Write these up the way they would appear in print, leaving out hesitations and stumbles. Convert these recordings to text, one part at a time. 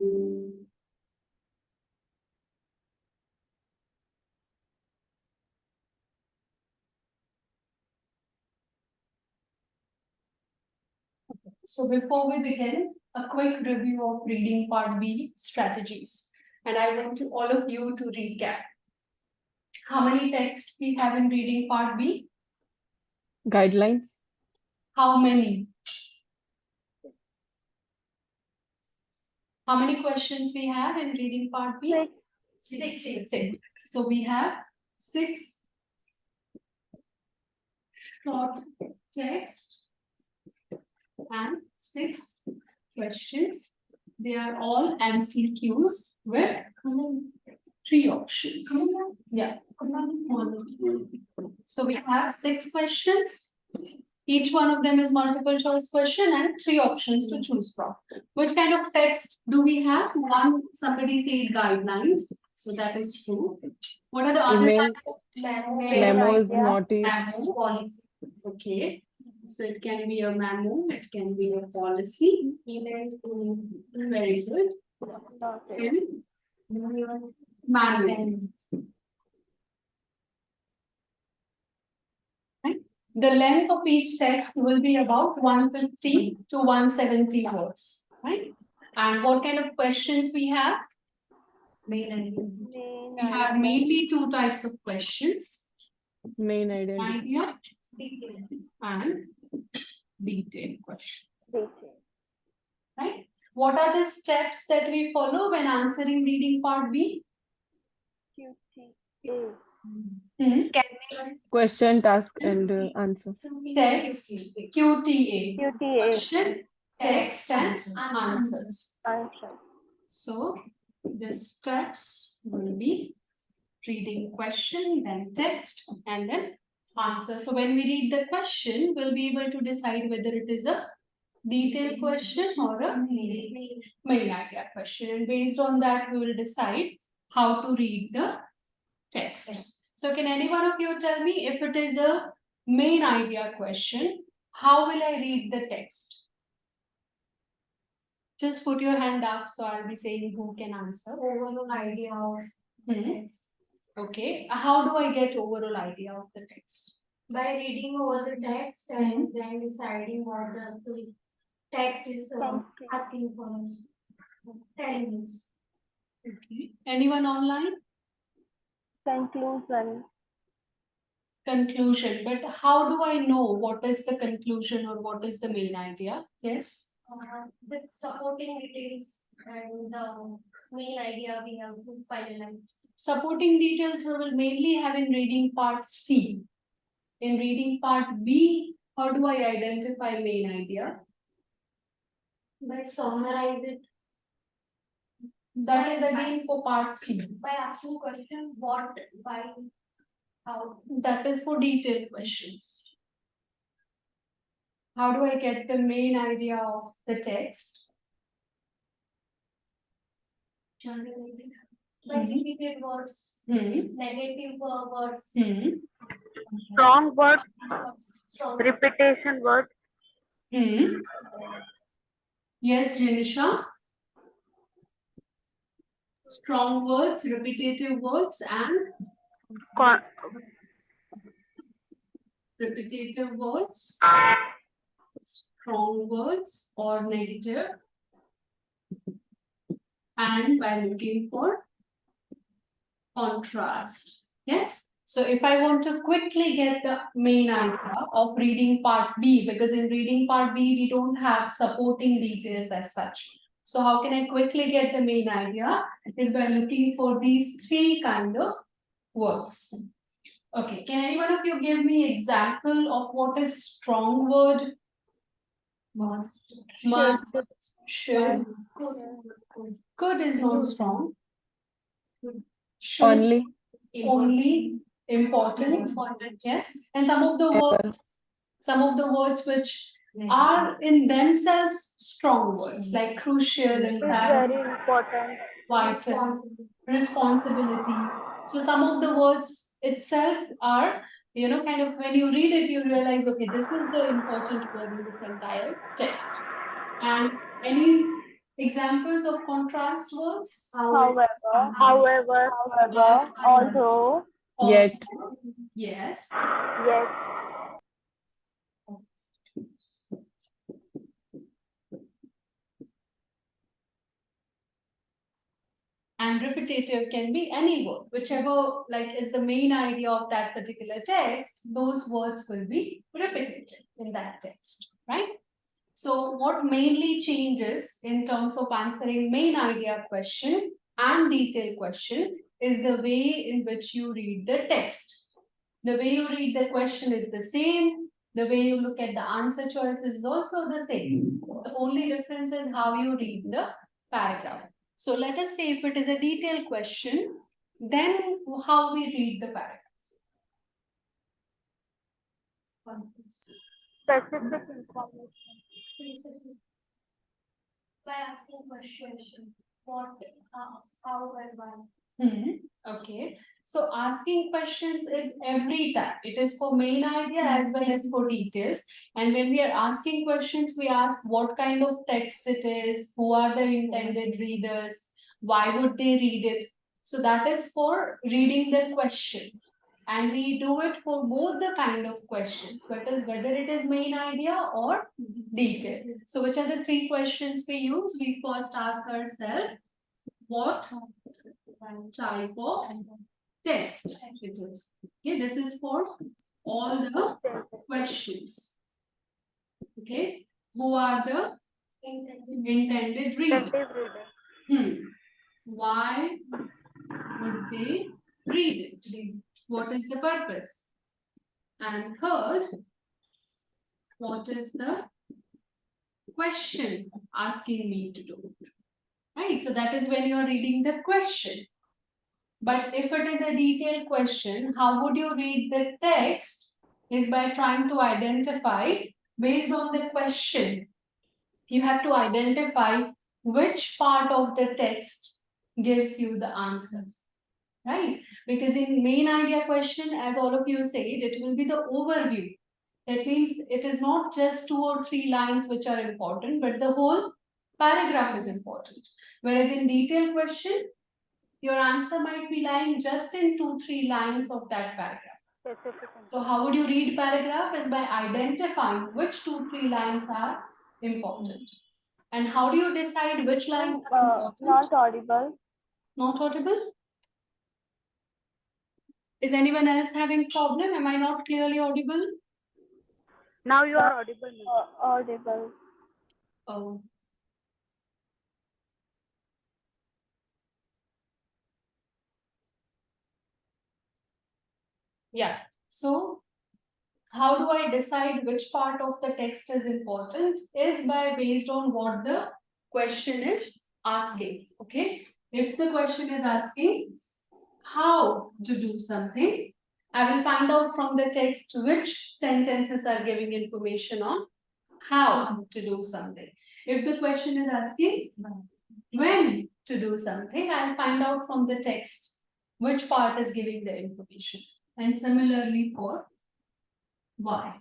So before we begin, a quick review of reading part B strategies. And I want all of you to recap. How many texts we have in reading part B? Guidelines. How many? How many questions we have in reading part B? Six. So we have 6 short text and 6 questions. They are all MCQs with 3 options. Yeah. So we have 6 questions. Each one of them is multiple choice question and 3 options to choose from. Which kind of text do we have? One, somebody said guidelines. So that is true. What are the other Email, memos, notice. Memo, policy. Okay. So it can be a memo, it can be a policy. Email, very good. Manual. The length of each text will be about 150 to 170 words, right? And what kind of questions we have? We have mainly 2 types of questions. Main identity. Idea and detailed question. Right? What are the steps that we follow when answering reading part B? Question, task, and answer. Text, QTA. Question, text, and answers. So the steps will be reading question, then text, and then answer. So when we read the question, we'll be able to decide whether it is a detailed question or a main idea question. And based on that, we will decide how to read the text. So can any one of you tell me if it is a main idea question, how will I read the text? Just put your hand up, so I'll be saying who can answer. Overall idea of the text. Okay. How do I get overall idea of the text? By reading over the text and then deciding what the text is asking for us. Telling us. Okay. Anyone online? Conclusion. But how do I know what is the conclusion or what is the main idea? Yes. The supporting details and the main idea we have to finalize. Supporting details we will mainly have in reading part C. In reading part B, how do I identify main idea? By summarize it. That is again for part C. By asking question, what, why, how. That is for detailed questions. How do I get the main idea of the text? By repeated words, negative words, Strong words, repetition words. Yes, Janisha. Strong words, repetitive words, and repetitive words, strong words, or negative, and by looking for contrast. Yes. So if I want to quickly get the main idea of reading part B, because in reading part B, we don't have supporting details as such. So how can I quickly get the main idea? Is by looking for these 3 kind of words. Okay, can any one of you give me example of what is strong word? Must, should. Could is not strong. Should. Only, important, yes. And some of the words which are in themselves strong words, like crucial, Very important. vital, responsibility. So some of the words itself are, kind of when you read it, you realize, okay, this is the important word in this entire text. And any Examples of contrast words? However, But, although, Yet. Yes. yes, And repetitive can be any word, whichever like is the main idea of that particular text, those words will be repeated in that text, right? So what mainly changes in terms of answering main idea question and detailed question is the way in which you read the text. The way you read the question is the same. The way you look at the answer choice is also the same. The only difference is how you read the paragraph. So let us say if it is a detailed question, then how we read the paragraph. specific information. By asking questions, what, how, and why. Okay. So asking questions is every time. It is for main idea as well as for details. And when we are asking questions, we ask what kind of text it is, who are the intended readers, why would they read it. So that is for reading the question. And we do it for both the kind of questions, whether it is main idea or detail. So which are the three questions we use? We first ask ourselves, what type of text it is? Okay, this is for all the questions. Okay, who are the intended readers? Why would they read it? What is the purpose? And third, what is the question asking me to do? Right, so that is when you are reading the question. But if it is a detailed question, how would you read the text? Is by trying to identify based on the question. You have to identify which part of the text gives you the answer. Right? Because in main idea question, as all of you said, it will be the overview. That means it is not just 2 or 3 lines which are important, but the whole paragraph is important. Whereas in detailed question, your answer might be lying just in 2-3 lines of that paragraph. So how would you read paragraph? Is by identifying which 2-3 lines are important. And how do you decide which lines are important? Not audible. Not audible? Is anyone else having problem? Am I not clearly audible? Now you are audible. Audible. Oh. Yeah. So how do I decide which part of the text is important? Is by based on what the question is asking. Okay. If the question is asking how to do something, I will find out from the text which sentences are giving information on how to do something. If the question is asking when to do something, I'll find out from the text which part is giving the information. And similarly for why.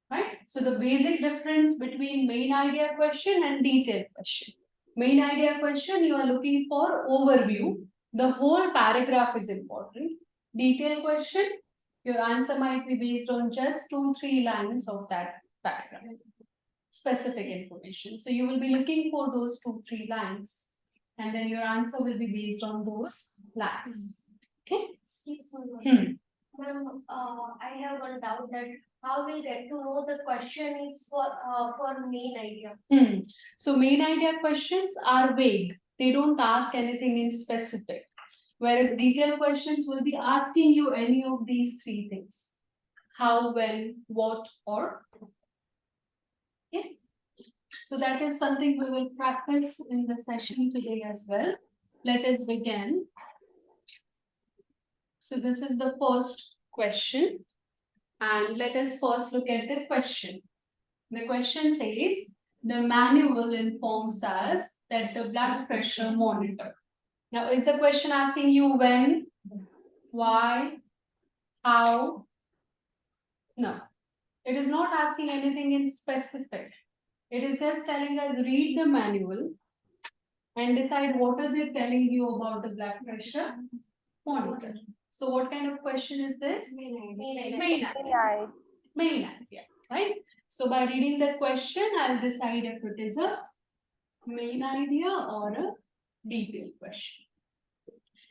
Right? So the basic difference between main idea question and detailed question. Main idea question, you are looking for overview. The whole paragraph is important. Detailed question, your answer might be based on just 2-3 lines of that paragraph. Specific information. So you will be looking for those 2-3 lines. And then your answer will be based on those lines. Okay? Excuse me. Ma'am, I have one doubt that how we'll get to know the question is for main idea. So main idea questions are vague. They don't ask anything in specific. Whereas detailed questions will be asking you any of these 3 things. How, when, what, or. Okay. So that is something we will practice in the session today as well. Let us begin. So this is the first question. And let us first look at the question. The question says, the manual informs us that the blood pressure monitor. Now, is the question asking you when, why, how? No, it is not asking anything in specific. It is just telling us read the manual and decide what is it telling you about the blood pressure monitor. So what kind of question is this? Main idea. Main idea, right? So by reading the question, I'll decide if it is a main idea or a detailed question.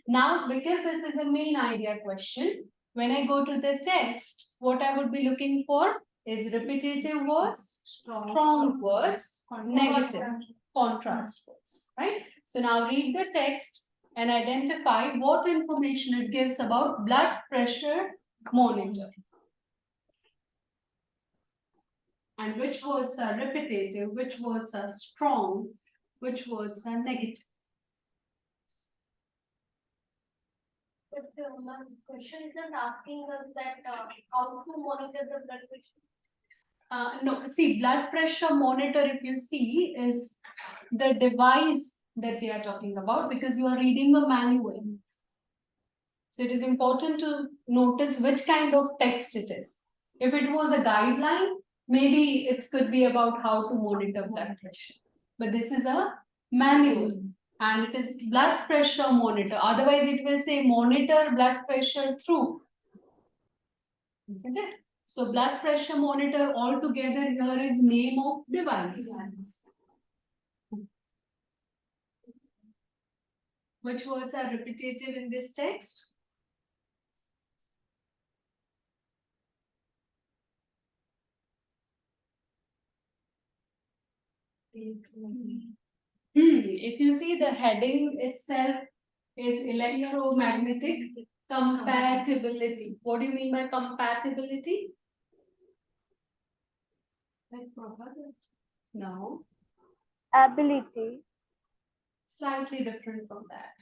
Now, because this is a main idea question, when I go to the text, what I would be looking for is repetitive words, strong words, negative, contrast words, right? So now read the text and identify what information it gives about blood pressure monitor. And which words are repetitive, which words are strong, which words are negative. But my question isn't asking us that how to monitor the blood pressure. No, see, blood pressure monitor, if you see, is the device that they are talking about because you are reading a manual. So it is important to notice which kind of text it is. If it was a guideline, maybe it could be about how to monitor blood pressure. But this is a manual and it is blood pressure monitor. Otherwise, it will say monitor blood pressure through. Isn't it? So blood pressure monitor altogether here is name of device. Which words are repetitive in this text? If you see the heading itself is electromagnetic compatibility. What do you mean by compatibility? No. Ability. Slightly different from that.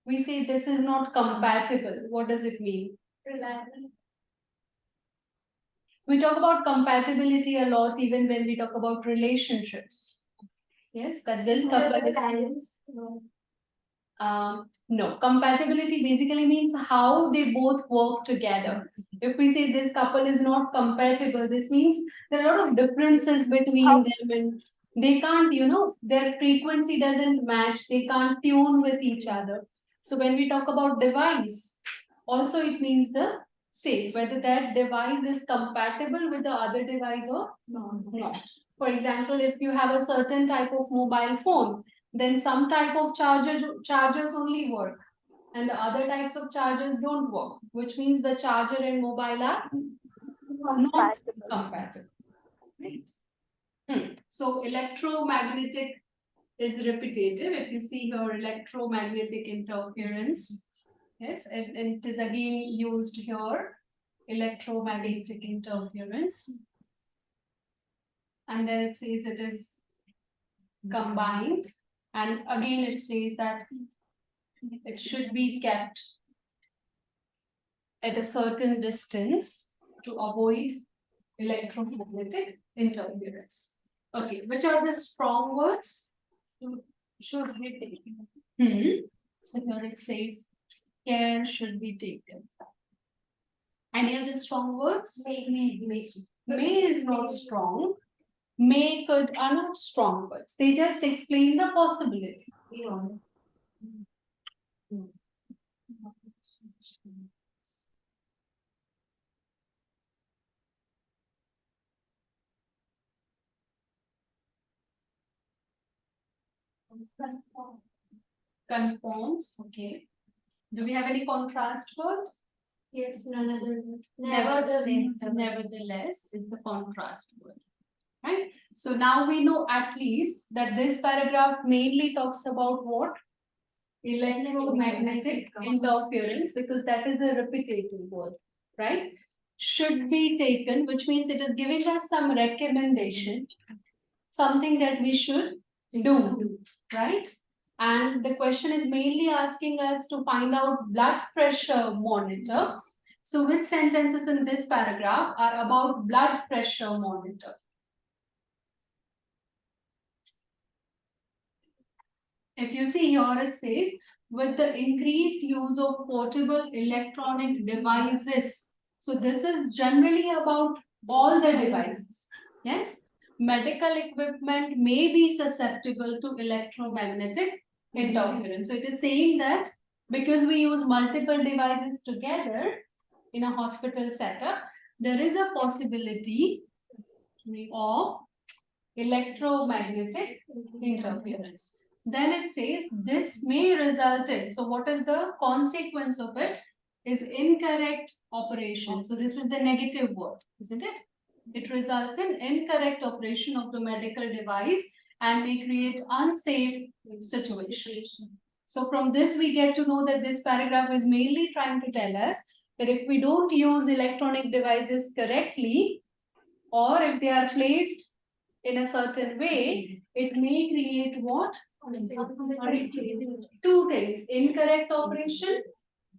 We say this is not compatible. What does it mean? Reliable. We talk about compatibility a lot even when we talk about relationships. Yes, that this couple is... No, compatibility basically means how they both work together. If we say this couple is not compatible, this means there are a lot of differences between them and they can't, their frequency doesn't match, they can't tune with each other. So when we talk about device, also it means the same, whether that device is compatible with the other device or not. For example, if you have a certain type of mobile phone, then some type of chargers only work and the other types of chargers don't work, which means the charger and mobile are not compatible. Right? So electromagnetic is repetitive. If you see here electromagnetic interference, yes, and it is again used here, electromagnetic interference. And then it says it is combined. And again, it says that it should be kept at a certain distance to avoid electromagnetic interference. Okay, which are the strong words? Should be taken. So here it says care should be taken. Any other strong words? May is not strong. May could are not strong words. They just explain the possibility. Conforms, okay. Do we have any contrast word? Yes, none other. Nevertheless is the contrast word. Right? So now we know at least that this paragraph mainly talks about what? Electromagnetic interference, because that is a repetitive word, right? Should be taken, which means it is giving us some recommendation, something that we should do, right? And the question is mainly asking us to find out blood pressure monitor. So which sentences in this paragraph are about blood pressure monitor? If you see here, it says, with the increased use of portable electronic devices. So this is generally about all the devices. Yes. medical equipment may be susceptible to electromagnetic interference. So it is saying that because we use multiple devices together in a hospital setup, there is a possibility of electromagnetic interference. Then it says this may result in, so what is the consequence of it? Is incorrect operation. So this is the negative word, isn't it? It results in incorrect operation of the medical device and may create unsafe situation. So from this we get to know that this paragraph is mainly trying to tell us that if we don't use electronic devices correctly, or if they are placed in a certain way, it may create what? Two things, incorrect operation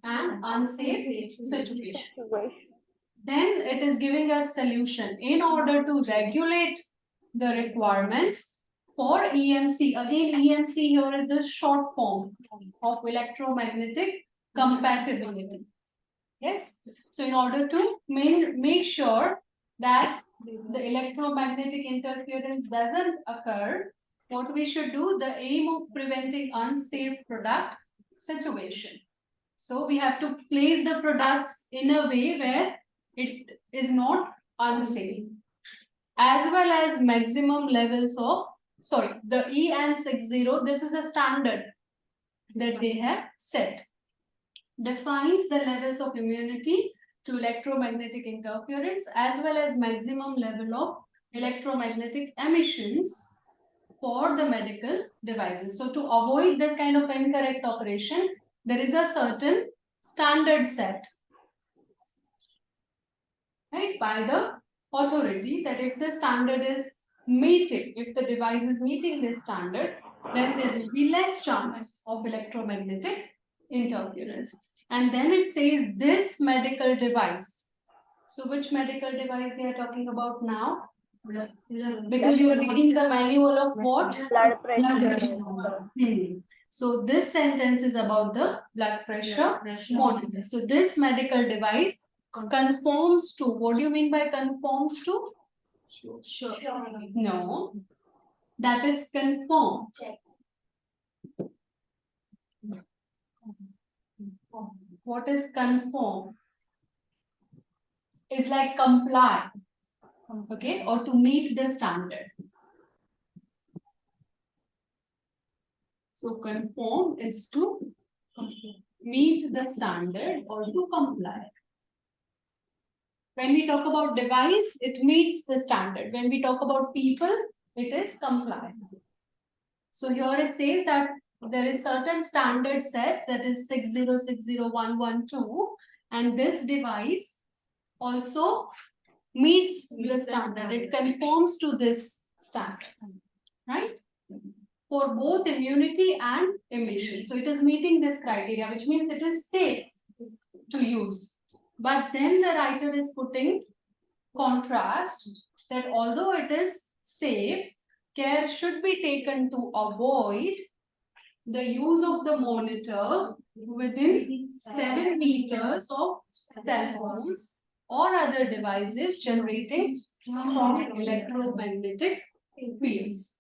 and unsafe situation. Then it is giving us solution in order to regulate the requirements for EMC. Again, EMC here is the short form of electromagnetic compatibility. Yes. So in order to make sure that the electromagnetic interference doesn't occur, what we should do, the aim of preventing unsafe product situation. So we have to place the products in a way where it is not unsafe, as well as maximum levels of, sorry, the EN60, this is a standard that they have set, defines the levels of immunity to electromagnetic interference as well as maximum level of electromagnetic emissions for the medical devices. So to avoid this kind of incorrect operation, there is a certain standard set, right, by the authority, that if the standard is meeting, if the device is meeting this standard, then there will be less chance of electromagnetic interference. And then it says this medical device. So which medical device they are talking about now? Because you are reading the manual of what? Blood pressure. So this sentence is about the blood pressure monitor. So this medical device conforms to, what do you mean by conforms to? Sure. No, that is conform. What is conform? It's like comply, okay, or to meet the standard. So conform is to meet the standard or to comply. When we talk about device, it meets the standard. When we talk about people, it is comply. So here it says that there is certain standard set, that is 6060112, and this device also meets the standard. It conforms to this standard, right? For both immunity and emission. So it is meeting this criteria, which means it is safe to use. But then the writer is putting contrast that although it is safe, care should be taken to avoid the use of the monitor within 7 meters of cell phones or other devices generating strong electromagnetic fields.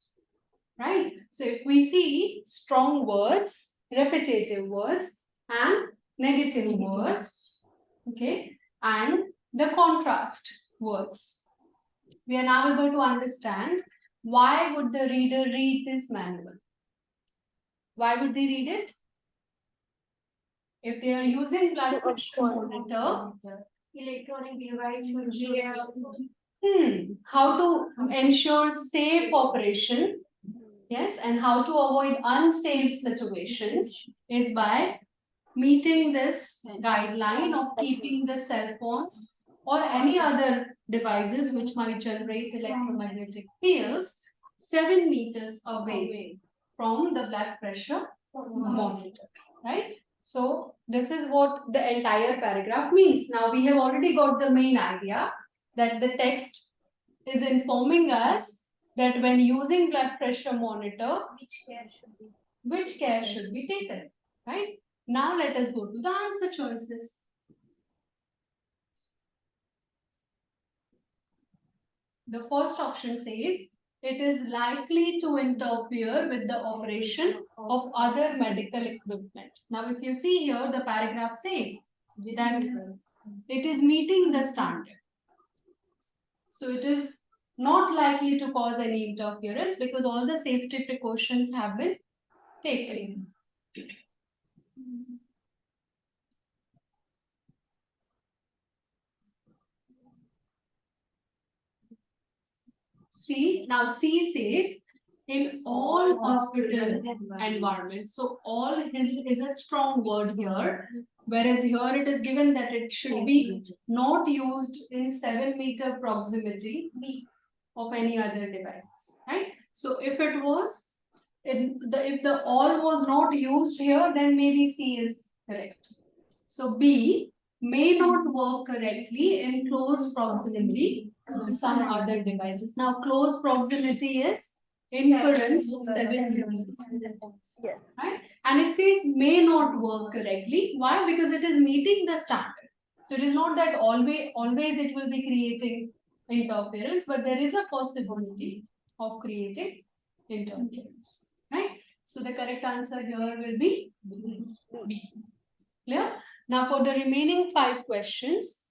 Right? So if we see strong words, repetitive words, and negative words, okay, and the contrast words, we are now able to understand why would the reader read this manual. Why would they read it? If they are using blood pressure monitor, Electronic device should be how to ensure safe operation, yes, and how to avoid unsafe situations is by meeting this guideline of keeping the cell phones or any other devices which might generate electromagnetic fields 7 meters away from the blood pressure monitor, right? So this is what the entire paragraph means. Now we have already got the main idea that the text is informing us that when using blood pressure monitor, which care should be taken, right? Now let us go to the answer choices. The first option says it is likely to interfere with the operation of other medical equipment. Now, if you see here, the paragraph says that it is meeting the standard. So it is not likely to cause any interference because all the safety precautions have been taken. C, now C says in all hospital environments. So all is a strong word here, whereas here it is given that it should be not used in 7-meter proximity of any other devices, right? So if it was if the all was not used here, then maybe C is correct. So B may not work correctly in close proximity to some other devices. Now, close proximity is inference of 7 units. Yes. Right? And it says may not work correctly. Why? Because it is meeting the standard. So it is not that always it will be creating interference, but there is a possibility of creating interference. Right? So the correct answer here will be B. Clear? Now for the remaining 5 questions,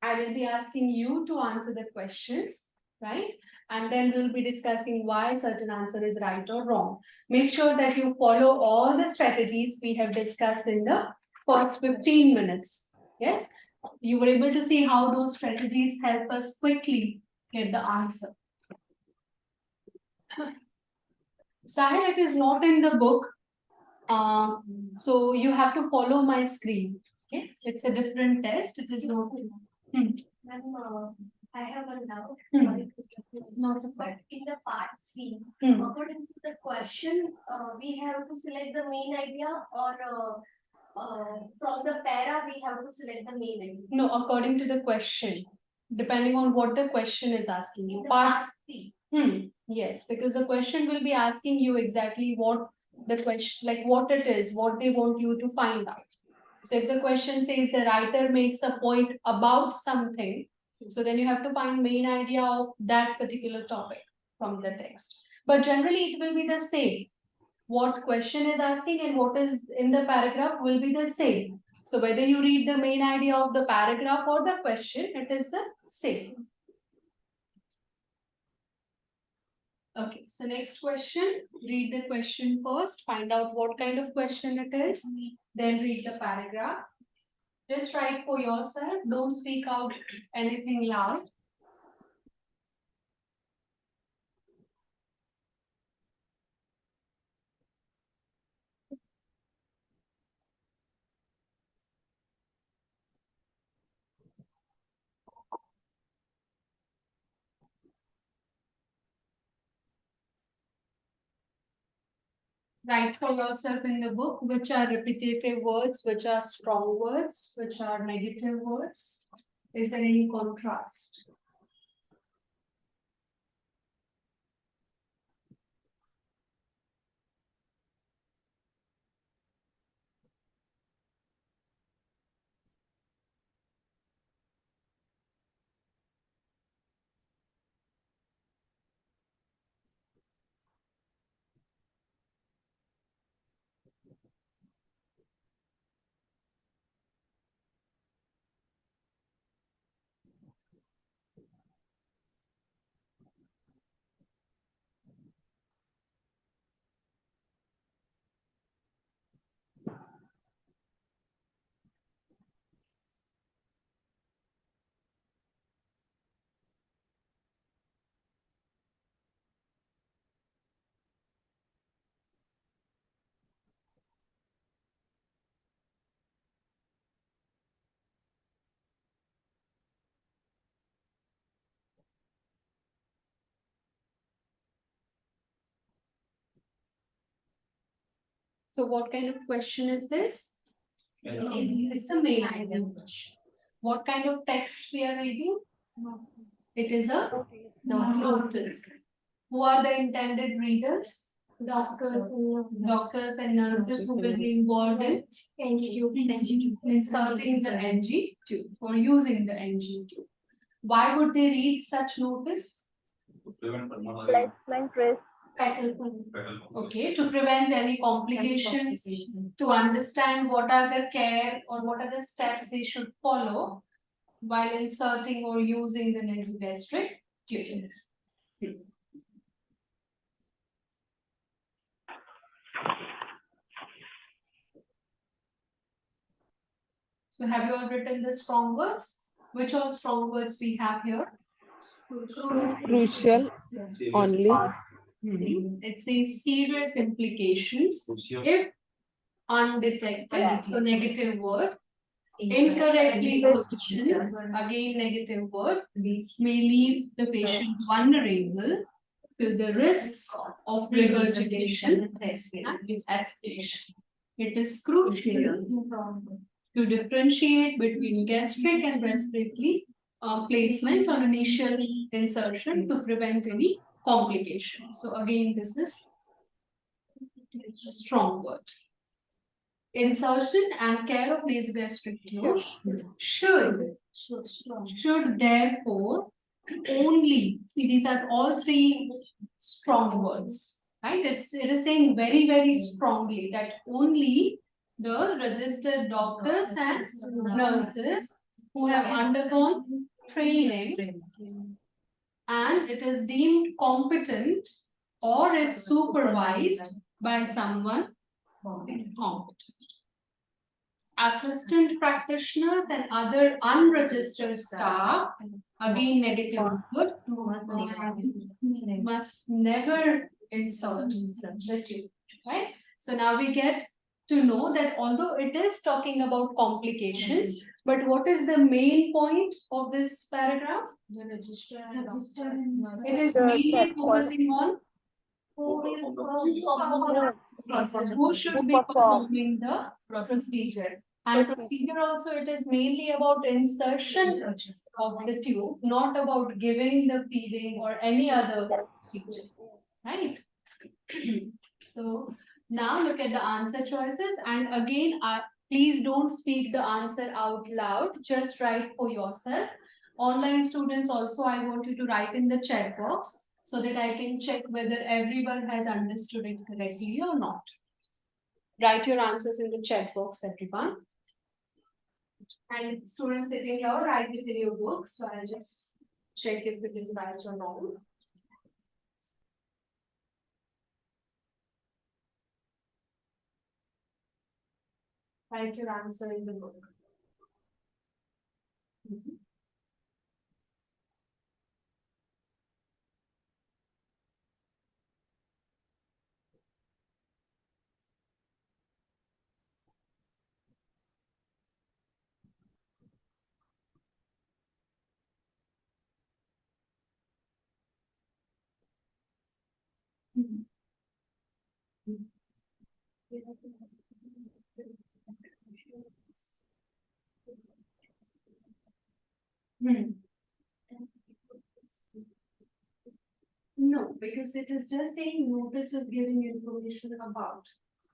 I will be asking you to answer the questions, right? And then we'll be discussing why certain answer is right or wrong. Make sure that you follow all the strategies we have discussed in the first 15 minutes. Yes? You were able to see how those strategies help us quickly get the answer. Sahil, it is not in the book. So you have to follow my screen. Okay? It's a different test. It is not. I have one doubt. Hmm. Not but in the part C, Hmm. according to the question, we have to select the main idea, or from the para we have to select the main idea. No, according to the question, depending on what the question is asking you. The Part part C. Yes, because the question will be asking you exactly what the question, like what it is, what they want you to find out. So if the question says the writer makes a point about something, so then you have to find main idea of that particular topic from the text. But generally it will be the same. What question is asking and what is in the paragraph will be the same. So whether you read the main idea of the paragraph or the question, it is the same. Okay, so next question, read the question first, find out what kind of question it is, then read the paragraph. Just write for yourself, don't speak out anything loud. Write for yourself in the book which are repetitive words, which are strong words, which are negative words. Is there any contrast? So what kind of question is this? It's a main idea question. What kind of text we are reading? It is a notice. Who are the intended readers? Doctors and nurses who will be involved in inserting the NG2 or using the NG2. Why would they read such notice? Placement risk. Okay, to prevent any complications, to understand what are the care or what are the steps they should follow while inserting or using the nasogastric tube. So have you all written the strong words? Which all strong words we have here? Crucial only. It says serious implications if undetected, so negative word. Incorrectly positioned, again negative word, may leave the patient vulnerable to the risks of regurgitation and aspiration. It is crucial to differentiate between gastric and respiratory placement on initial insertion to prevent any complications. So again, this is a strong word. Insertion and care of nasogastric tube should therefore only, see these are all three strong words, right? It is saying very, very strongly that only the registered doctors and nurses who have undergone training and it is deemed competent or is supervised by someone competent. Assistant practitioners and other unregistered staff, again negative word, must never insult the tube, right? So now we get to know that although it is talking about complications, but what is the main point of this paragraph? It is mainly focusing on who should be performing the procedure. And procedure also, it is mainly about insertion of the tube, not about giving the feeding or any other procedure, right? So now look at the answer choices, and again, please don't speak the answer out loud, just write for yourself. Online students also, I want you to write in the chat box so that I can check whether everyone has understood it correctly or not. Write your answers in the chat box, everyone. And students sitting here, write it in your book. So I'll just check if it is right or wrong. Write your answer in the book. No, because it is just saying notice is giving information about.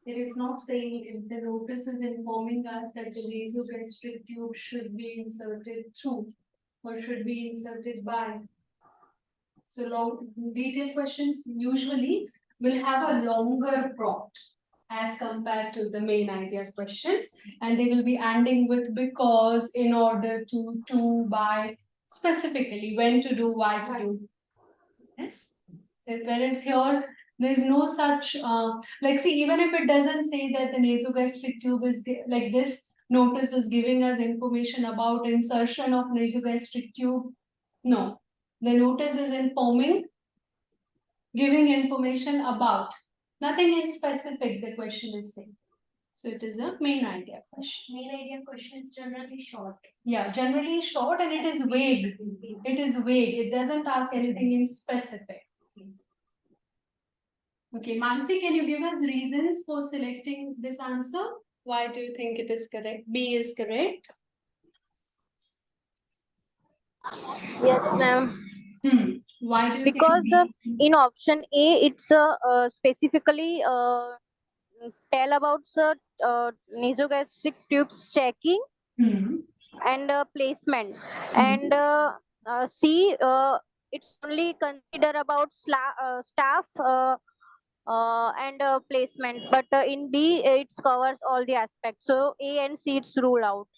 It is not saying if the notice is informing us that the nasogastric tube should be inserted through or should be inserted by. So long detailed questions usually will have a longer prompt as compared to the main idea questions, and they will be ending with because, in order to, by, specifically when to do, why to do. Yes. Whereas here, there's no such, like, see, even if it doesn't say that the nasogastric tube is like this notice is giving us information about insertion of nasogastric tube. No, the notice is informing, giving information about, nothing in specific the question is saying. So it is a main idea question. Main idea question is generally short. Yeah, generally short, and it is vague. It is vague. It doesn't ask anything in specific. Okay, Mansi, can you give us reasons for selecting this answer? Why do you think it is correct? B is correct. Yes, ma'am. Why do you Because think in option A, it's specifically tell about the nasogastric tubes checking and placement, and C, it's only consider about staff and placement, but in B it covers all the aspects. So A and C it's ruled out.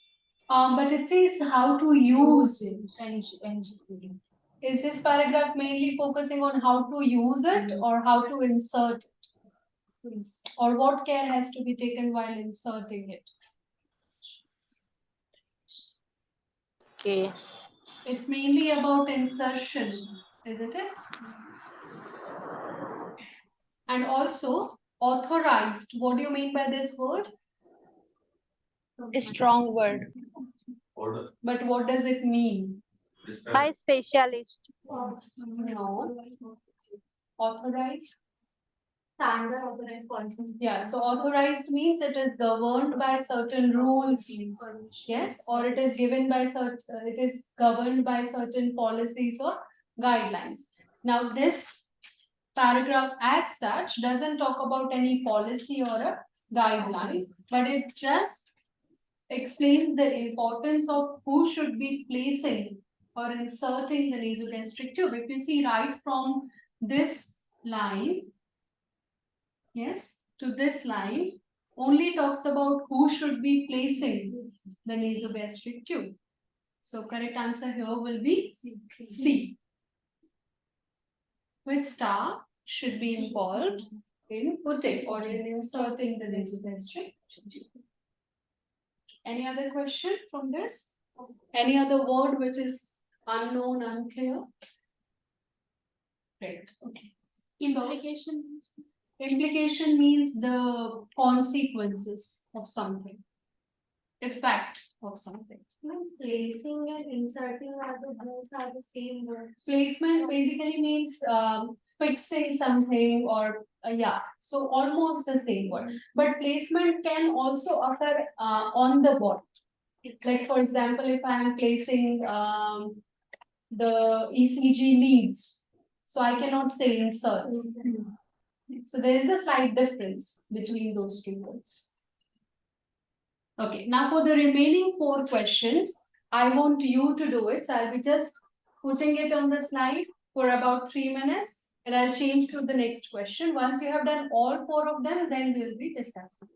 But it says how to use it. Is this paragraph mainly focusing on how to use it or how to insert it? Or what care has to be taken while inserting it? Okay. It's mainly about insertion, isn't it? And also authorized. What do you mean by this word? A strong word. But what does it mean? By specialist. No. Authorized? Standard authorized policy. Yeah, so authorized means it is governed by certain rules. Yes, or it is given by it is governed by certain policies or guidelines. Now, this paragraph as such doesn't talk about any policy or a guideline, but it just explains the importance of who should be placing or inserting the nasogastric tube. If you see right from this line, yes, to this line, only talks about who should be placing the nasogastric tube. So correct answer here will be C. Which star should be involved in putting or in inserting the nasogastric tube. Any other question from this? Any other word which is unknown, unclear? Great. Okay. Implication. Implication means the consequences of something, effect of something. Placing and inserting both are the same word. Placement basically means fixing something or yeah, so almost the same word. But placement can also occur on the body. Like for example, if I am placing the ECG leads, so I cannot say insert. So there is a slight difference between those two words. Okay, now for the remaining 4 questions, I want you to do it. So I'll be just putting it on the slide for about 3 minutes and I'll change to the next question. Once you have done all 4 of them, then we'll be discussing.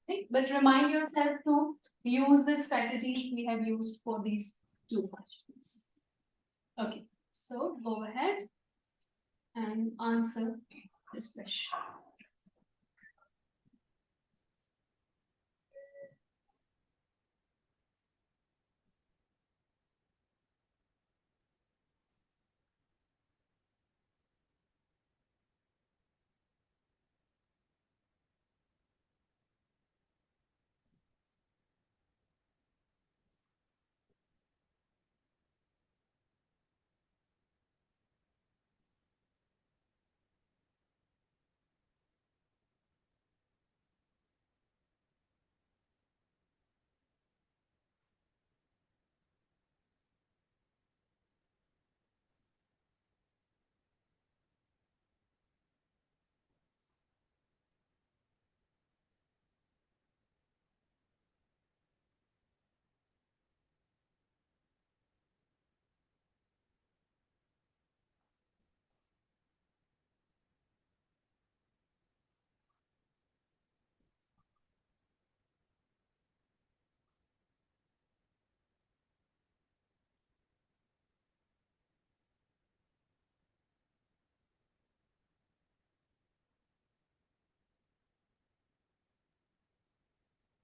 Okay? But remind yourself to use the strategies we have used for these 2 questions. Okay, so go ahead and answer this question.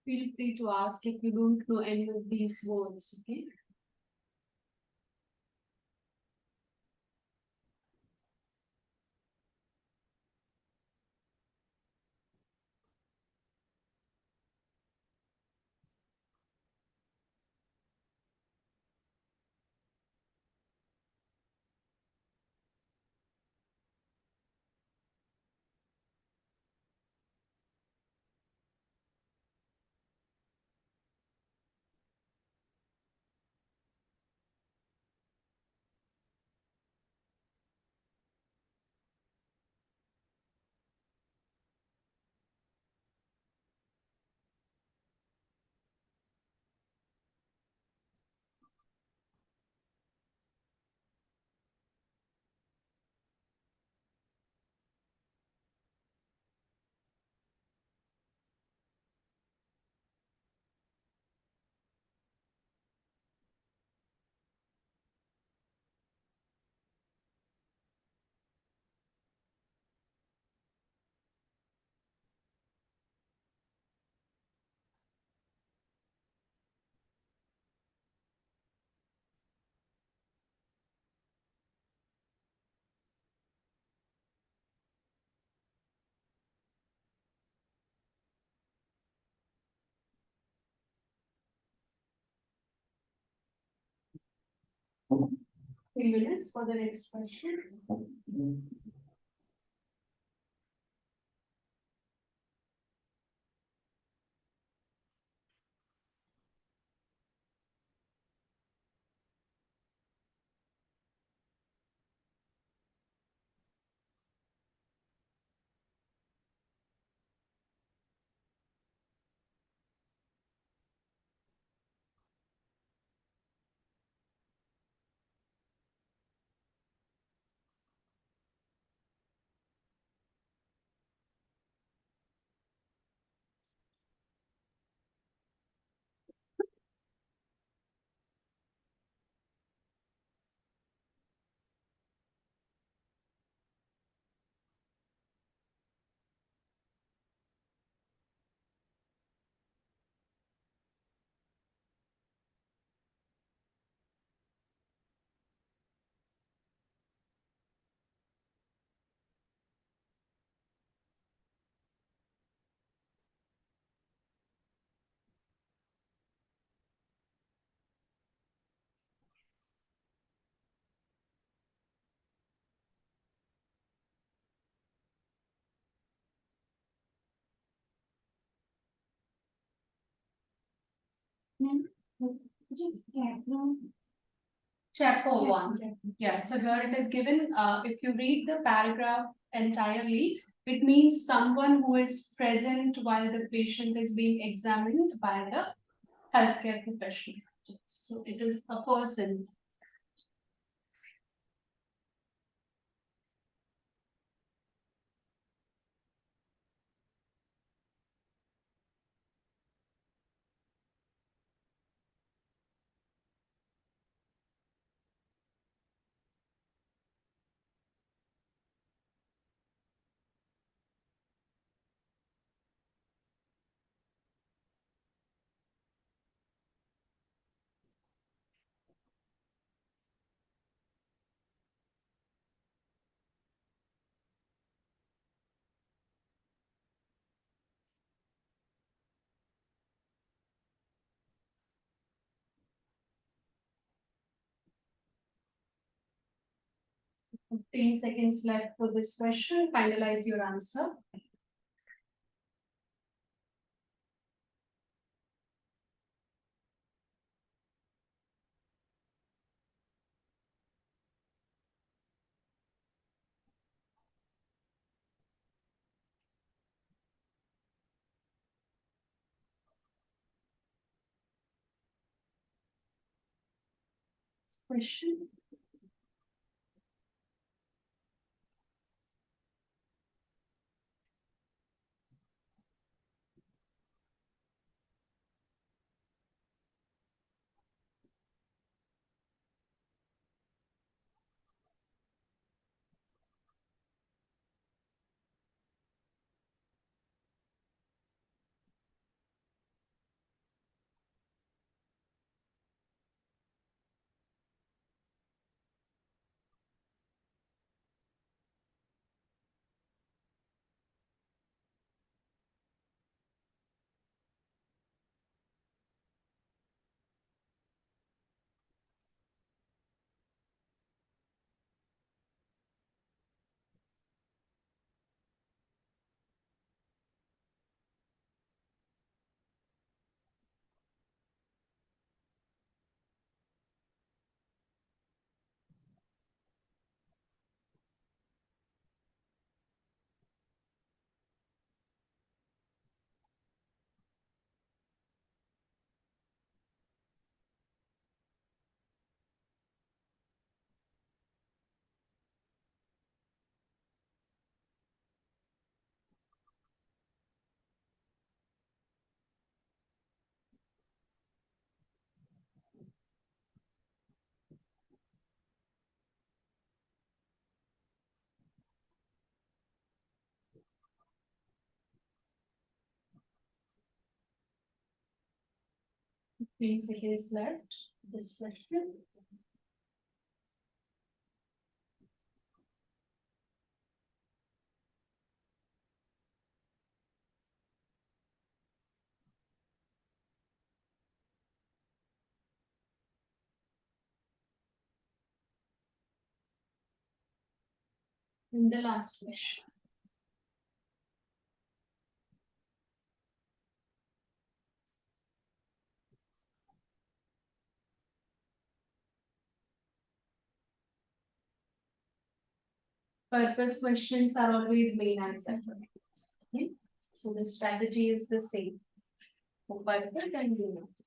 Feel free to ask if you don't know any of these words, okay? 3 minutes for the next question. Just chapter 1. Yeah, so here it is given. If you read the paragraph entirely, it means someone who is present while the patient is being examined by the healthcare professional. So it is a person. Fifteen seconds left for this question. Finalize your answer. Question. Fifteen seconds left. This question. in the last question. Purpose questions are always main answer. Okay? So the strategy is the same for purpose and main answer.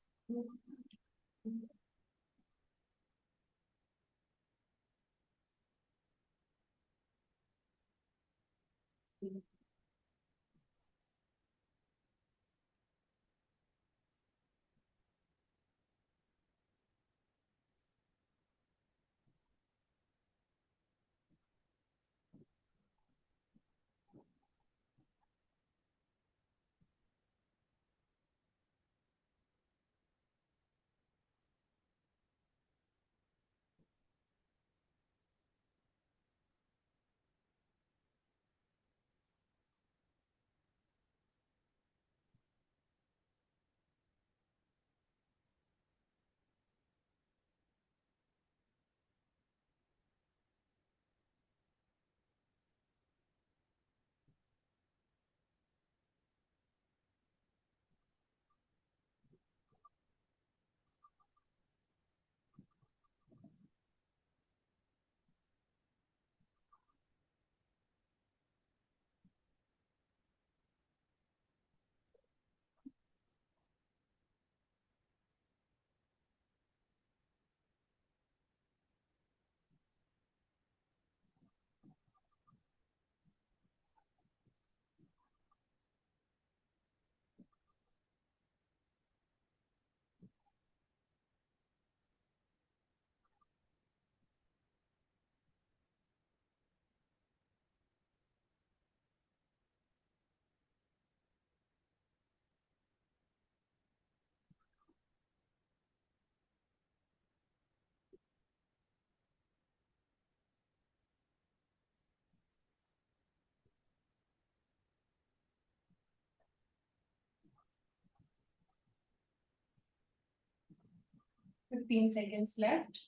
15 seconds left.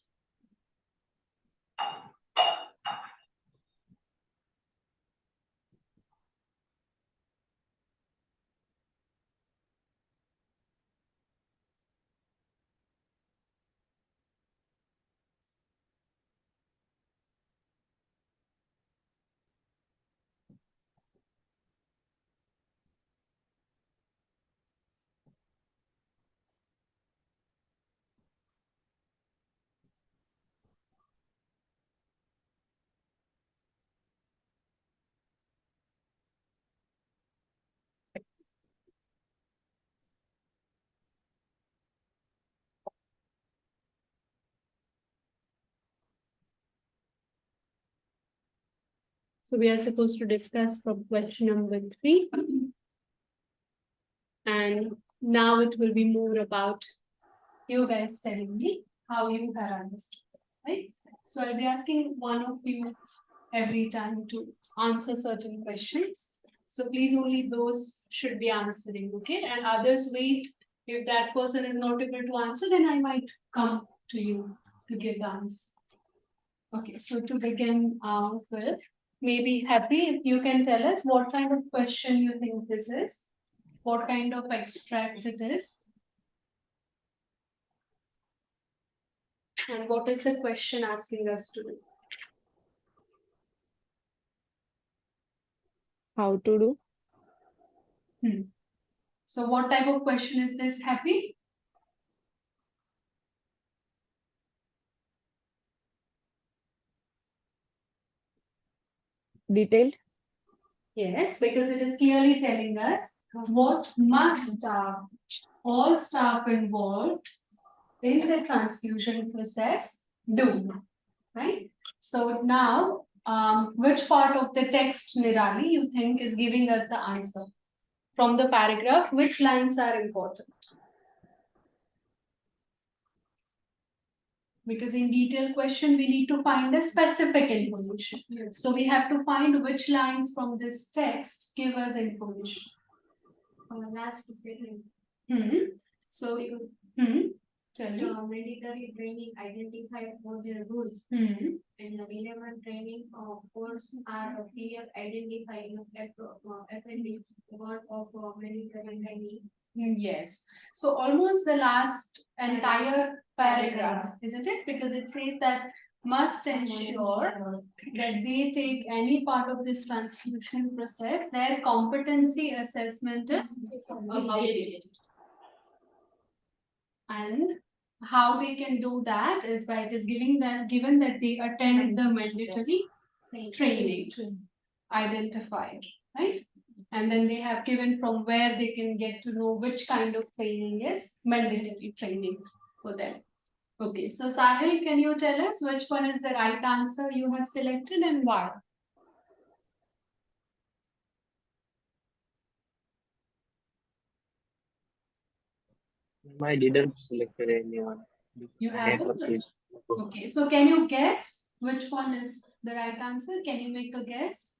So we are supposed to discuss from question number 3. And now it will be more about you guys telling me how you have understood, right? So I'll be asking one of you every time to answer certain questions. So please only those should be answering, okay? And others wait. If that person is not able to answer, then I might come to you to give the answer. Okay, so to begin with, maybe Happy, if you can tell us what kind of question you think this is, what kind of extract it is, and what is the question asking us to do? How to do? So what type of question is this, Happy? Detailed? Yes, because it is clearly telling us what must all staff involved in the transfusion process do, right? So now, which part of the text, Nirali, you think is giving us the answer? From the paragraph, which lines are important? Because in detailed question, we need to find the specific information. So we have to find which lines from this text give us information. Last. So you. Tell me. Mandatory training identified for their rules, Hmm. and the relevant training course are clear identifying appendix one of mandatory training. Yes. So almost the last entire paragraph, isn't it? Because it says that must ensure that they take any part of this transfusion process, their competency assessment is updated. And how they can do that is by it is given that they attend the mandatory training identified, right? And then they have given from where they can get to know which kind of training is mandatory training for them. Okay, so Sahil, can you tell us which one is the right answer you have selected and why? I didn't select anyone. You May I haven't? proceed? Okay, so can you guess which one is the right answer? Can you make a guess?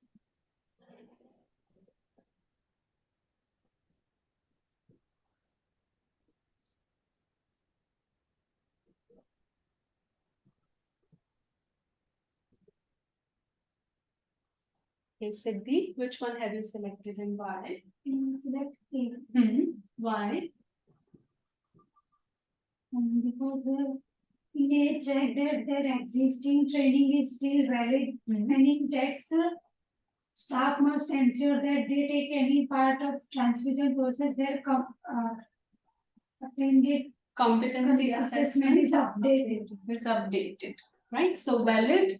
Okay, Siddhi, which one have you selected and why? Select A. Why? Because they check that their existing training is still valid, and in text, staff must ensure that they take any part of transfusion process their attended Competency assessment is updated. is updated, right? So valid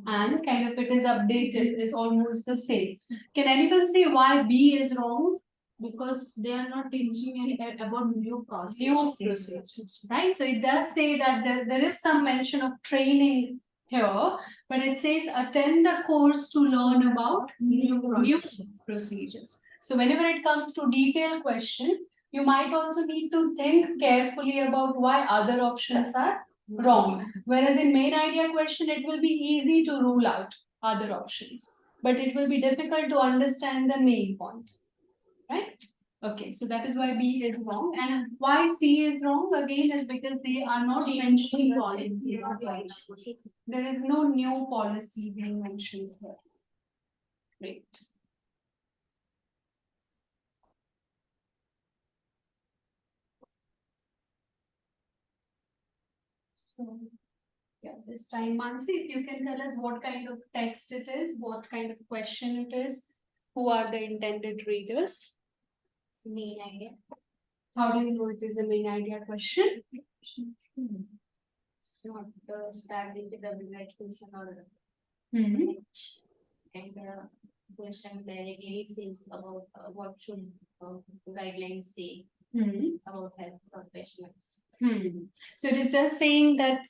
and kind of it is updated is almost the same. Can anyone say why B is wrong? Because they are not teaching any about new process. New procedures, right? So it does say that there is some mention of training here, but it says attend the course to learn about new procedures. So whenever it comes to detailed question, you might also need to think carefully about why other options are wrong. Whereas in main idea question, it will be easy to rule out other options, but it will be difficult to understand the main point, right? Okay, so that is why B is wrong. And why C is wrong again is because they are not mentioning policy. There is no new policy being mentioned here. Great. So, yeah, this time, Mansi, if you can tell us what kind of text it is, what kind of question it is, who are the intended readers? Main idea. How do you know it is a main idea question? It's not start with the WH question or Mm-hmm. and the question directly says about what should guidelines say Mm-hmm. about health professionals. So it is just saying that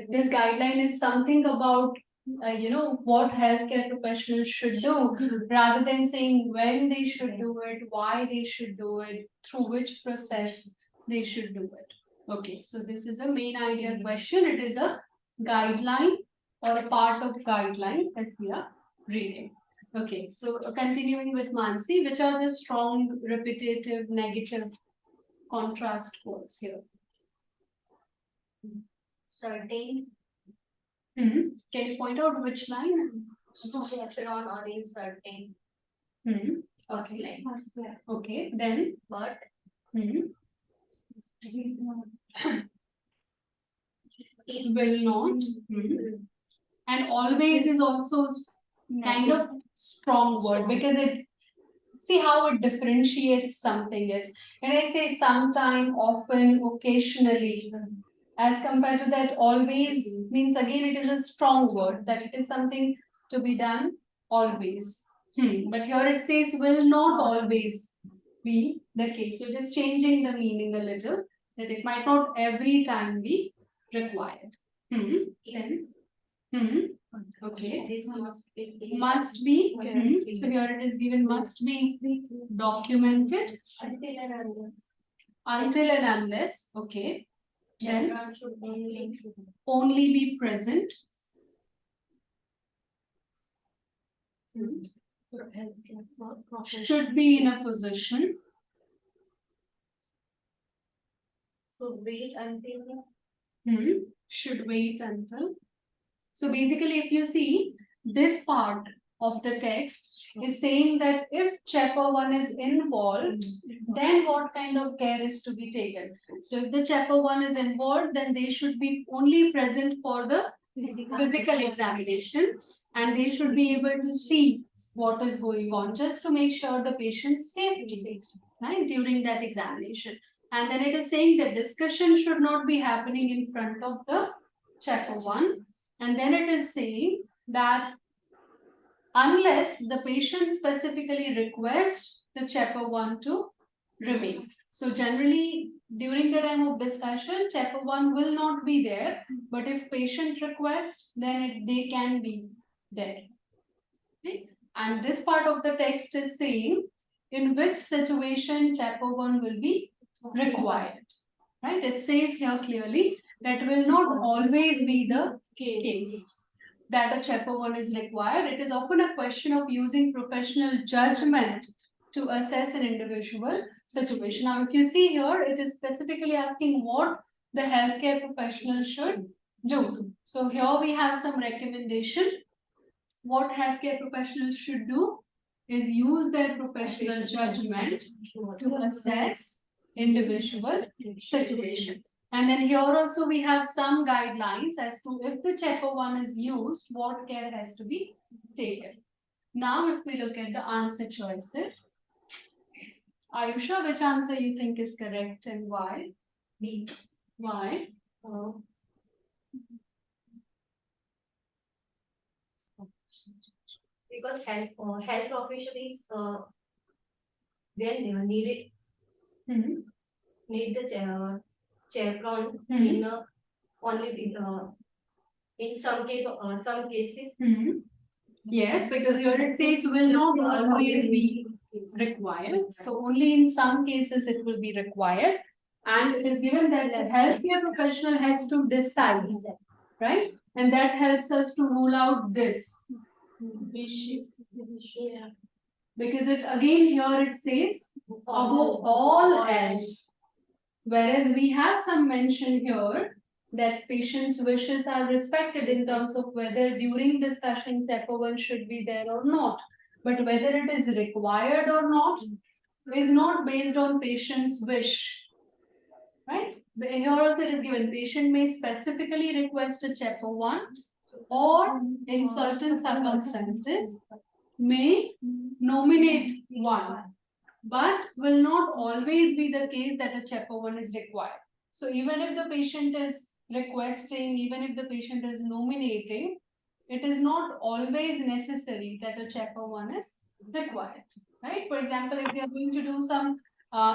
this guideline is something about what healthcare professionals should do, rather than saying when they should do it, why they should do it, through which process they should do it. Okay, so this is a main idea question. It is a guideline or a part of guideline that we are reading. Okay, so continuing with Mansi, which are the strong, repetitive, negative contrast words here? Certain. Can you point out which line? On or in certain. Okay. Okay. Then. But. It will not. And always is also kind of strong word because it. See how it differentiates something is when I say sometime, often, occasionally, as compared to that always means again it is a strong word that it is something to be done always. But here it says will not always be the case. So it is changing the meaning a little that it might not every time be required. Then. Okay. This must be. Must be. So here it is given must be documented Until and unless. until and unless. Okay. Then Children should only be present. Should be in a position. Should wait until. Should wait until. So basically, if you see this part of the text is saying that if chapter 1 is involved, then what kind of care is to be taken? So if the chapter 1 is involved, then they should be only present for the physical examination and they should be able to see what is going on just to make sure the patient's safety, right, during that examination. And then it is saying that discussion should not be happening in front of the chapter 1. And then it is saying that unless the patient specifically requests the chapter 1 to remain. So generally during the time of discussion, chapter 1 will not be there, but if patient requests, then they can be there. Right? And this part of the text is saying in which situation chapter 1 will be required. Right? It says here clearly that will not always be the case that a chapter 1 is required. It is often a question of using professional judgment to assess an individual situation. Now, if you see here, it is specifically asking what the healthcare professional should do. So here we have some recommendation. What healthcare professionals should do is use their professional judgment to assess individual situation. And then here also we have some guidelines as to if the chapter 1 is used, what care has to be taken. Now, if we look at the answer choices, Ayusha, which answer you think is correct and why? B. Why? Because health profession is when needed. Need the chaperone in only in some cases. Yes, because here it says will not always be required. So only in some cases it will be required. And it is given that the healthcare professional has to decide, right? And that helps us to rule out this. Because it again here it says above all else. Whereas we have some mention here that patient's wishes are respected in terms of whether during discussion chapter 1 should be there or not. But whether it is required or not is not based on patient's wish. Right? Here also it is given patient may specifically request a chapter 1 or in certain circumstances may nominate one, but will not always be the case that a chapter 1 is required. So even if the patient is requesting, even if the patient is nominating, it is not always necessary that a chapter 1 is required, right? For example, if we are going to do some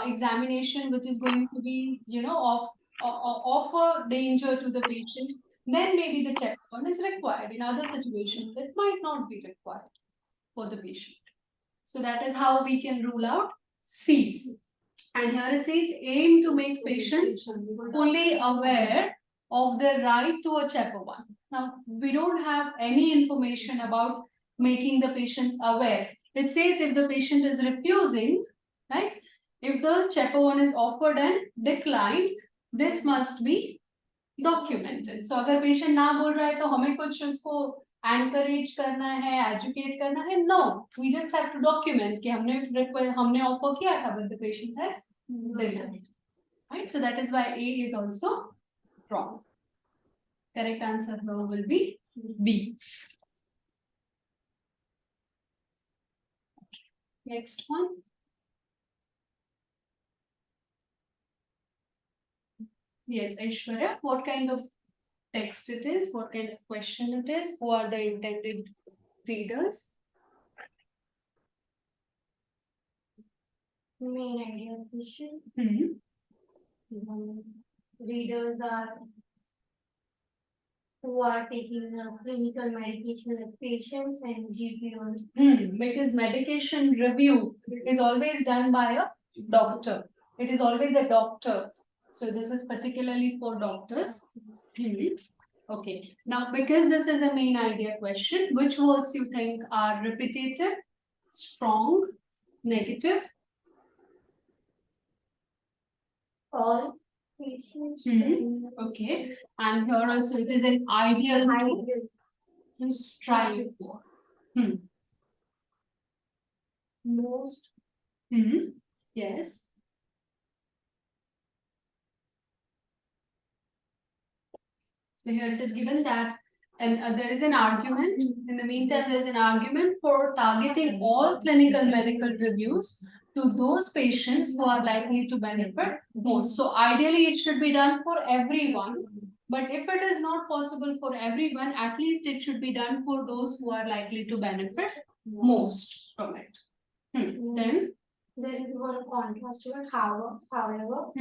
examination which is going to be, of a danger to the patient, then maybe the chapter 1 is required. In other situations, it might not be required for the patient. So that is how we can rule out C. And here it says aim to make patients fully aware of their right to a chapter 1. Now, we don't have any information about making the patients aware. It says if the patient is refusing, right? If the chapter 1 is offered and declined, this must be documented. So अगर patient ना बोल रहा है तो हमें कुछ उसको encourage करना है, educate करना है? No, we just have to document कि हमने offer किया था, but the patient has denied. Right? So that is why A is also wrong. Correct answer here will be B. Next one. Yes, Aishwarya, what kind of text it is? What kind of question it is? Who are the intended readers? Main idea question. Readers are who are taking clinical medication like patients and GP. Because medication review is always done by a doctor. It is always a doctor. So this is particularly for doctors. Okay. Now, because this is a main idea question, which words you think are repetitive, strong, negative? All. Patients. Okay. And here also it is an ideal to strive for. Most. Yes. So here it is given that, and there is an argument. In the meantime, there is an argument for targeting all clinical medical reviews to those patients who are likely to benefit most. So ideally, it should be done for everyone. But if it is not possible for everyone, at least it should be done for those who are likely to benefit most from it. Then there is one contrast to it. However,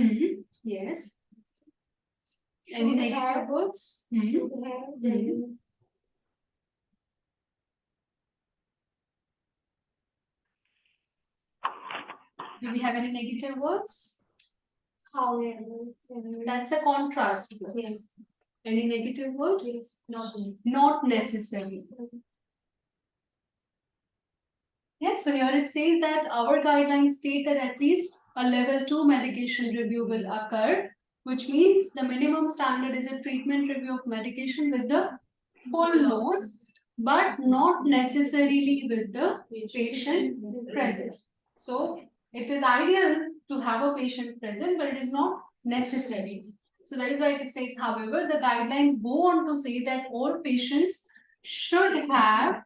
yes. Any negative words? Should have, then Do we have any negative words? however, That's a contrast. yes. Any negative word? Yes. Not necessary. Yes, so here it says that our guidelines state that at least a level 2 medication review will occur, which means the minimum standard is a treatment review of medication with the full notes, but not necessarily with the patient present. So it is ideal to have a patient present, but it is not necessary. So that is why it says, however, the guidelines go on to say that all patients should have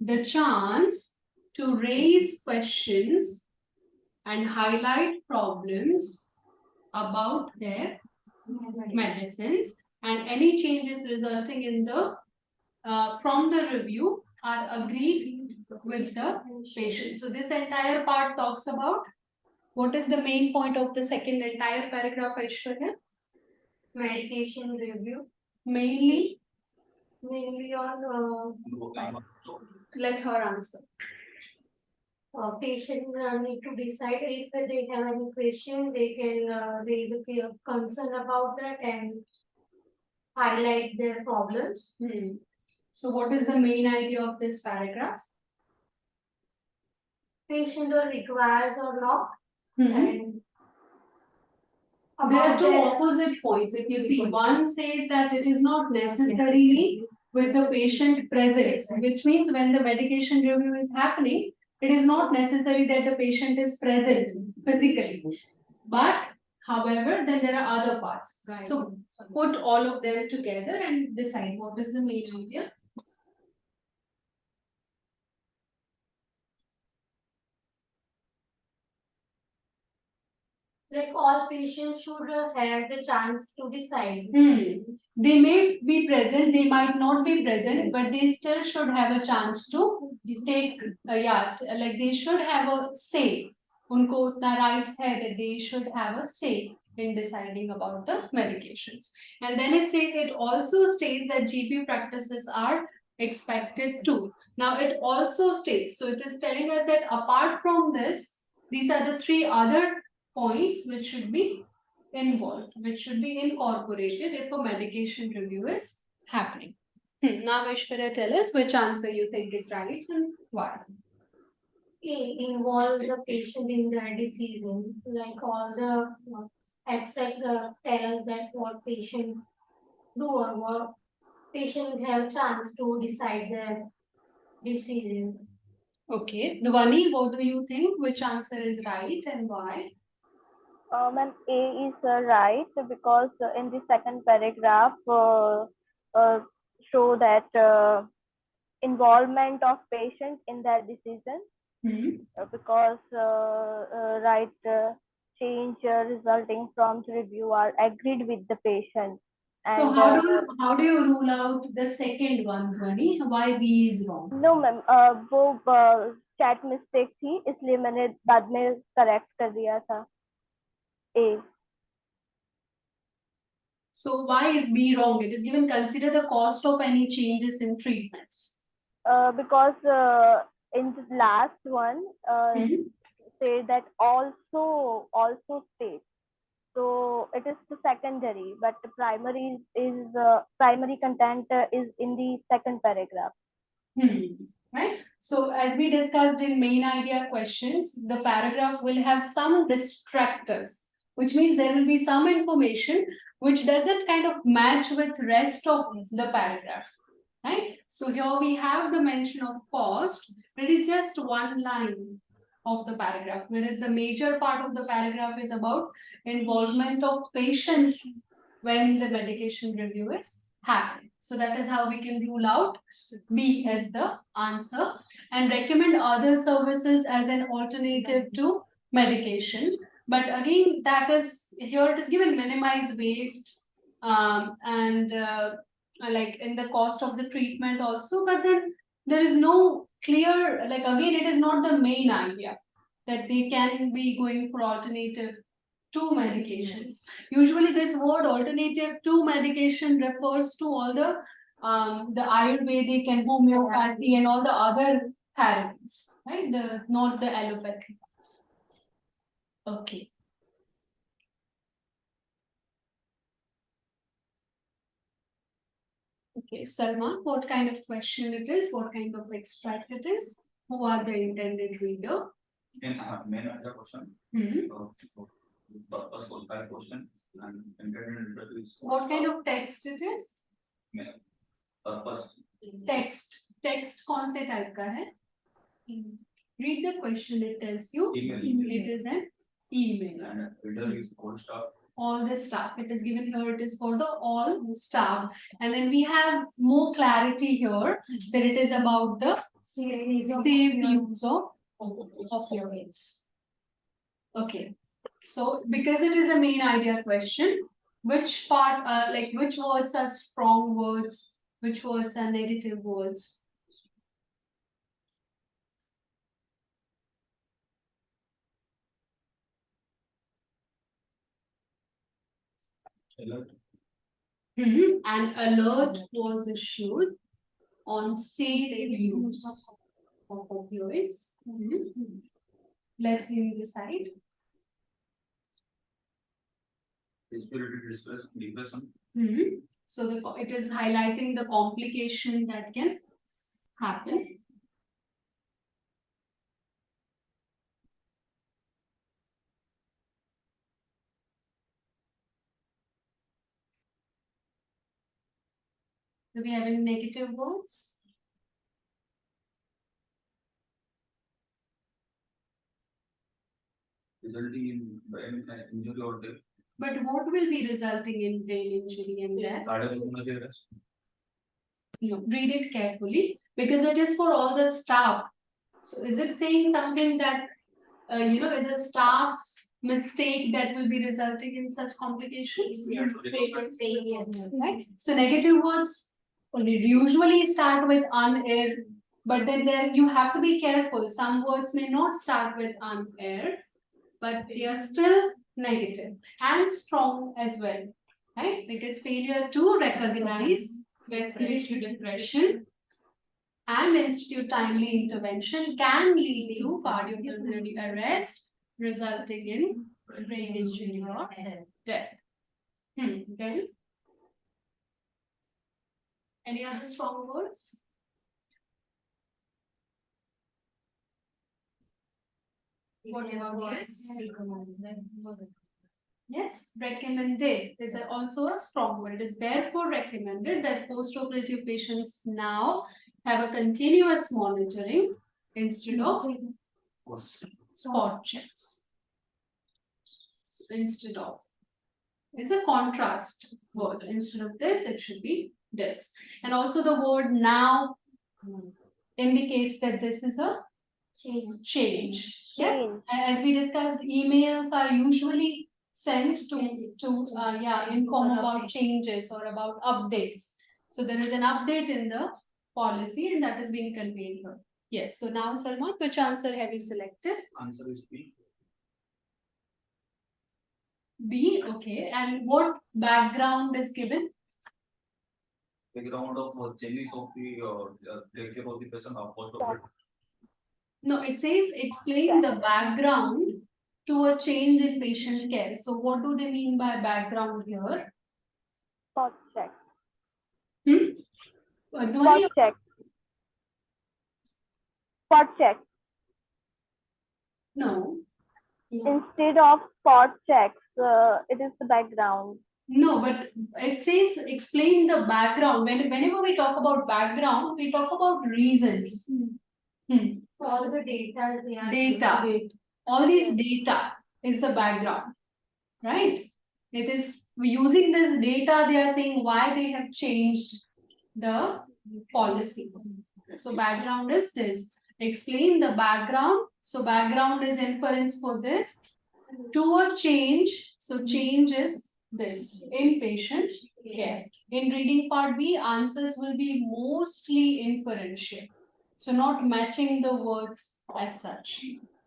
the chance to raise questions and highlight problems about their medicines, and any changes resulting in the from the review are agreed with the patient. So this entire part talks about what is the main point of the second entire paragraph, Aishwarya? Medication review. Mainly on let her answer. Patient need to decide if they have any question, they can raise a concern about that and highlight their problems. So what is the main idea of this paragraph? Patient requires or not. And there are two opposite points. If you see, one says that it is not necessarily with the patient present, which means when the medication review is happening, it is not necessary that the patient is present physically. But however, then there are other parts. So put all of them together and decide what is the main idea. Like all patients should have the chance to decide. They may be present, they might not be present, but they still should have a chance to take, like they should have a say. उनको उतना right है that they should have a say in deciding about the medications. And then it says, it also states that GP practices are expected to. Now it also states, so it is telling us that apart from this, these are the three other points which should be involved, which should be incorporated if a medication review is happening. Now, Aishwarya, tell us which answer you think is right and why. Involve the patient in their decision, like all the except tell us that what patient do or what patient have chance to decide their decision. Okay, Dwani, what do you think? Which answer is right and why? Ma'am, A is right because in the second paragraph show that involvement of patients in their decision because change resulting from the review are agreed with the patient. And, so how do you rule out the second one, Dwani? Why B is wrong? No ma'am वो chat mistake थी इसलिए मैंने बाद में correct कर दिया था A. So why is B wrong? It is given consider the cost of any changes in treatments. Because in the last one say that also states. So it is the secondary, but the primary is primary content is in the second paragraph. Right. So as we discussed in main idea questions, the paragraph will have some distractors. which means there will be some information which doesn't kind of match with rest of the paragraph, right? So here we have the mention of cost. It is just one line of the paragraph, whereas the major part of the paragraph is about involvement of patients when the medication review is happening. So that is how we can rule out B as the answer and recommend other services as an alternative to medication. But again, that is here it is given minimize waste and like in the cost of the treatment also, but then there is no clear, like again, it is not the main idea that they can be going for alternative to medications. Usually this word alternative to medication refers to all the Ayurvedic and homeopathy and all the other therapies, right? Not the allopathic ones. Okay. Okay, Salman, what kind of question it is? What kind of extract it is? Who are the intended reader? In main idea question, purpose qualified question, and intended reader is What kind of text it is? purpose. Text कौन से type का है? Read the question. It tells you. Email. It is an email. And reader is all staff. All the staff. It is given here. It is for the all staff. And then we have more clarity here that it is about the safe use of your words. Okay. So because it is a main idea question, which part, like which words are strong words, which words are negative words? Alert. An alert was issued on safe use of opioids. Let him decide. Respiratory depression. So it is highlighting the complication that can happen. Do we have any negative words? Resulting in brain injury or death. But what will be resulting in brain injury and death? Cardiopulmonary arrest. No, read it carefully because it is for all the staff. So is it saying something that is a staff's mistake that will be resulting in such complications? Right. So negative words usually start with un-air, but then there you have to be careful. Some words may not start with un-air, but they are still negative and strong as well, right? Because failure to recognize respiratory depression and institute timely intervention can lead to cardiopulmonary arrest, resulting in brain injury or death. Then, any other strong words? What about this? Yes, recommended is also a strong word. It is therefore recommended that post-operative patients now have a continuous monitoring instead of spot checks. So instead of, it's a contrast word. Instead of this, it should be this. And also the word now indicates that this is a change. Yes, as we discussed, emails are usually sent to inform about changes or about updates. So there is an update in the policy and that is being conveyed here. Yes, so now Salman, which answer have you selected? Answer is B. B, okay. And what background is given? Background of changes of the take care of the patient post operative. No, it says explain the background to a change in patient care. So what do they mean by background here? Spot check. Dhwani, Spot check. Spot check. no. Instead of spot check, it is the background. No, but it says explain the background. Whenever we talk about background, we talk about reasons. All the data they are Data. All these data is the background, right? It is using this data, they are saying why they have changed the policy. So background is this. Explain the background. So background is inference for this. To a change. So change is this. Inpatient care. In reading part B, answers will be mostly inferential. So not matching the words as such.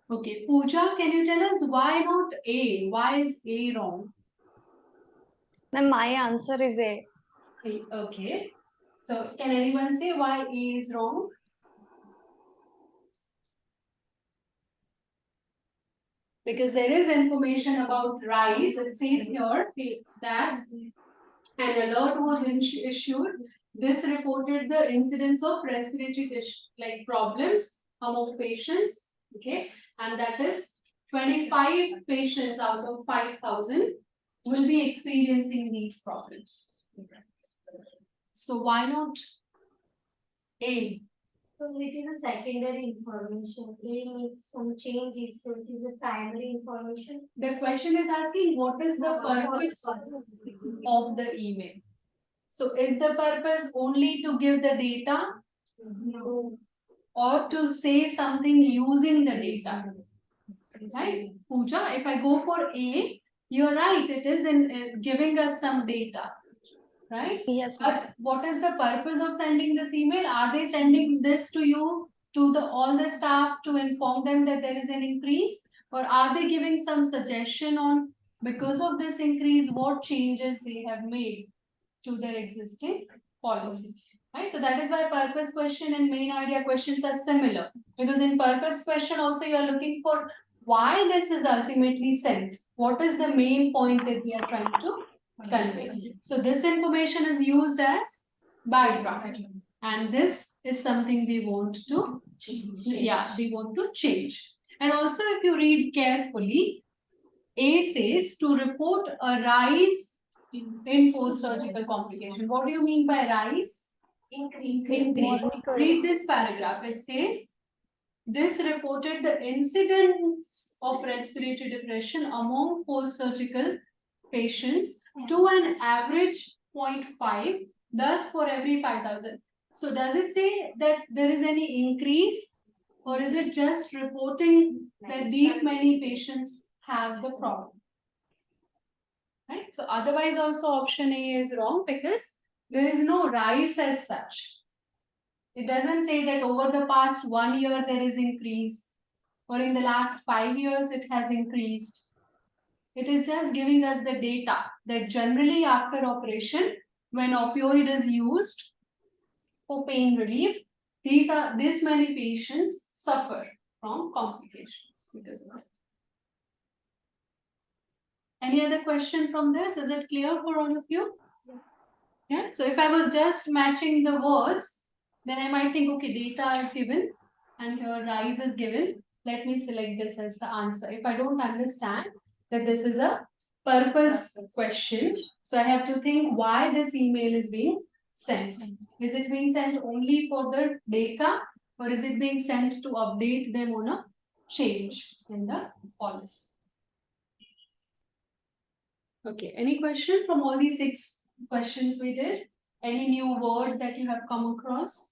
Okay, Pooja, can you tell us why not A? Why is A wrong? Ma'am, my answer is A. Okay. So can anyone say why A is wrong? Because there is information about rise. It says here that an alert was issued. This reported the incidence of respiratory like problems among patients. Okay, and that is 25 patients out of 5,000 will be experiencing these problems. So why not A? So it is a secondary information. They make some changes. So it is a primary information. The question is asking what is the purpose of the email? So is the purpose only to give the data? No. Or to say something using the data? Right? Pooja, if I go for A, you're right, it is in giving us some data. Right? Yes, But what is the purpose of sending this email? Are they sending this to you, to the all the staff to inform them that there is an increase? Or are they giving some suggestion on because of this increase, what changes they have made to their existing policy? Right? So that is why purpose question and main idea questions are similar. Because in purpose question also you are looking for why this is ultimately sent. What is the main point that they are trying to convey? So this information is used as background. And this is something they want to, they want to change. And also if you read carefully, A says to report a rise in post-surgical complication. What do you mean by rise? Increase. Read this paragraph. It says, this reported the incidence of respiratory depression among post-surgical patients to an average 0.5, thus for every 5,000. So does it say that there is any increase or is it just reporting that these many patients have the problem? Right? So otherwise also option A is wrong because there is no rise as such. It doesn't say that over the past 1 year there is increase or in the last 5 years it has increased. It is just giving us the data that generally after operation, when opioid is used for pain relief, this many patients suffer from complications because of it. Any other question from this? Is it clear for all of you? Yeah. So if I was just matching the words, then I might think, okay, data is given and here rise is given. Let me select this as the answer. If I don't understand that this is a purpose question, so I have to think why this email is being sent. Is it being sent only for the data or is it being sent to update them on a change in the policy? Okay, any question from all these 6 questions we did? Any new word that you have come across?